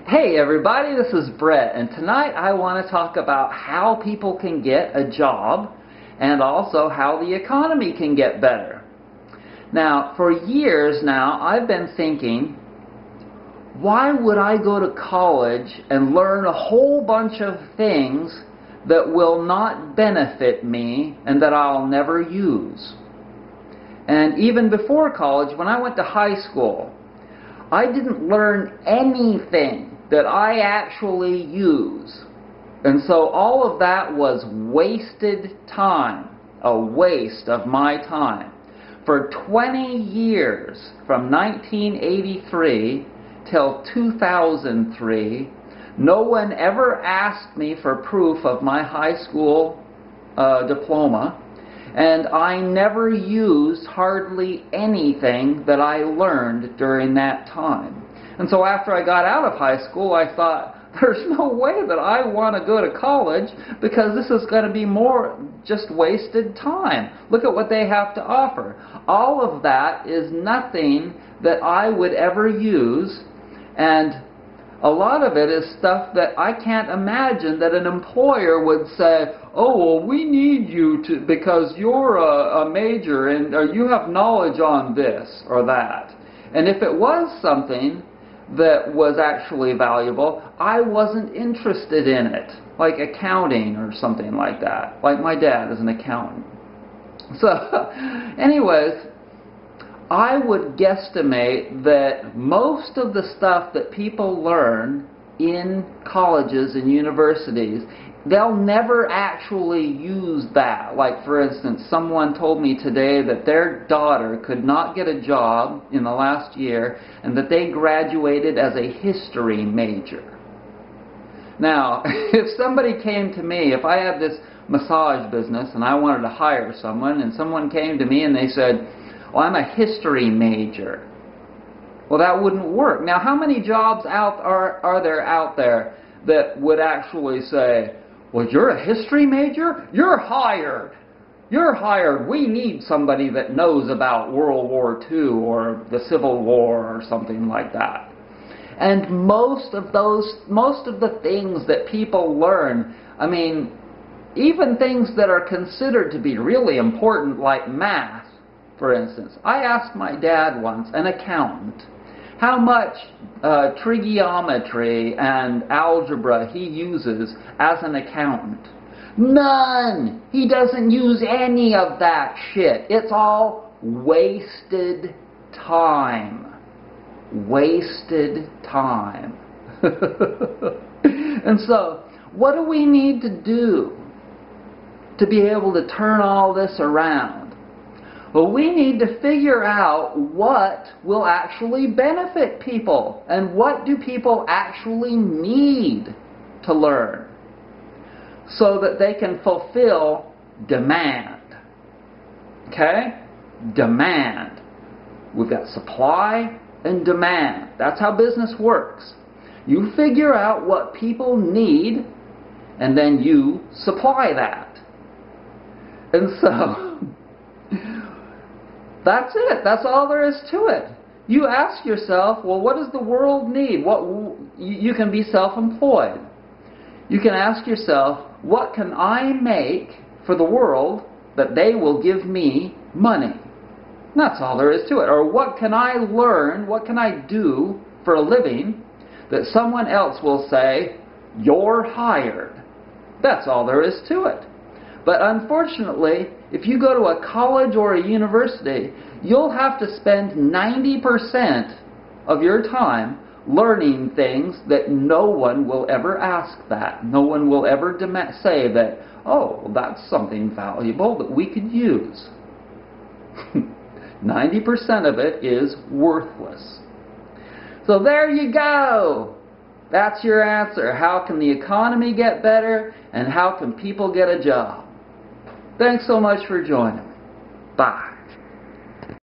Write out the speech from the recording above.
Hey everybody, this is Brett, and tonight I want to talk about how people can get a job and also how the economy can get better. Now, for years now, I've been thinking, why would I go to college and learn a whole bunch of things that will not benefit me and that I'll never use? And even before college, when I went to high school, I didn't learn anything that I actually use. And so all of that was wasted time, a waste of my time. For 20 years, from 1983 till 2003, no one ever asked me for proof of my high school diploma, and I never used hardly anything that I learned during that time. And so after I got out of high school, I thought, there's no way that I want to go to college because this is going to be more just wasted time. Look at what they have to offer. All of that is nothing that I would ever use, and a lot of it is stuff that I can't imagine that an employer would say, oh, well, we need you to because you're a major and you have knowledge on this or that. And if it was something that was actually valuable, I wasn't interested in it, like accounting or something like that. Like my dad is an accountant. So, anyways, I would guesstimate that most of the stuff that people learn in colleges and universities, they'll never actually use that. Like, for instance, someone told me today that their daughter could not get a job in the last year and that they graduated as a history major. Now, if somebody came to me, if I had this massage business and I wanted to hire someone and someone came to me and they said, well, I'm a history major. Well, that wouldn't work. Now, how many jobs are there out there that would actually say, well, you're a history major? You're hired. You're hired. We need somebody that knows about World War II or the Civil War or something like that. And most of the things that people learn, I mean, even things that are considered to be really important like math, for instance. I asked my dad once, an accountant, how much trigonometry and algebra he uses as an accountant. None! He doesn't use any of that shit. It's all wasted time. Wasted time. And so, what do we need to do to be able to turn all this around? Well, we need to figure out what will actually benefit people and what do people actually need to learn so that they can fulfill demand. Okay? Demand. We've got supply and demand. That's how business works. You figure out what people need and then you supply that. And so that's it. That's all there is to it. You ask yourself, well, what does the world need? You can be self-employed. You can ask yourself, what can I make for the world that they will give me money? And that's all there is to it. Or what can I learn, what can I do for a living that someone else will say, you're hired? That's all there is to it. But unfortunately, if you go to a college or a university, you'll have to spend 90% of your time learning things that no one will ever ask that. No one will ever say that, oh, that's something valuable that we could use. 90% of it is worthless. So there you go. That's your answer. How can the economy get better and how can people get a job? Thanks so much for joining me. Bye.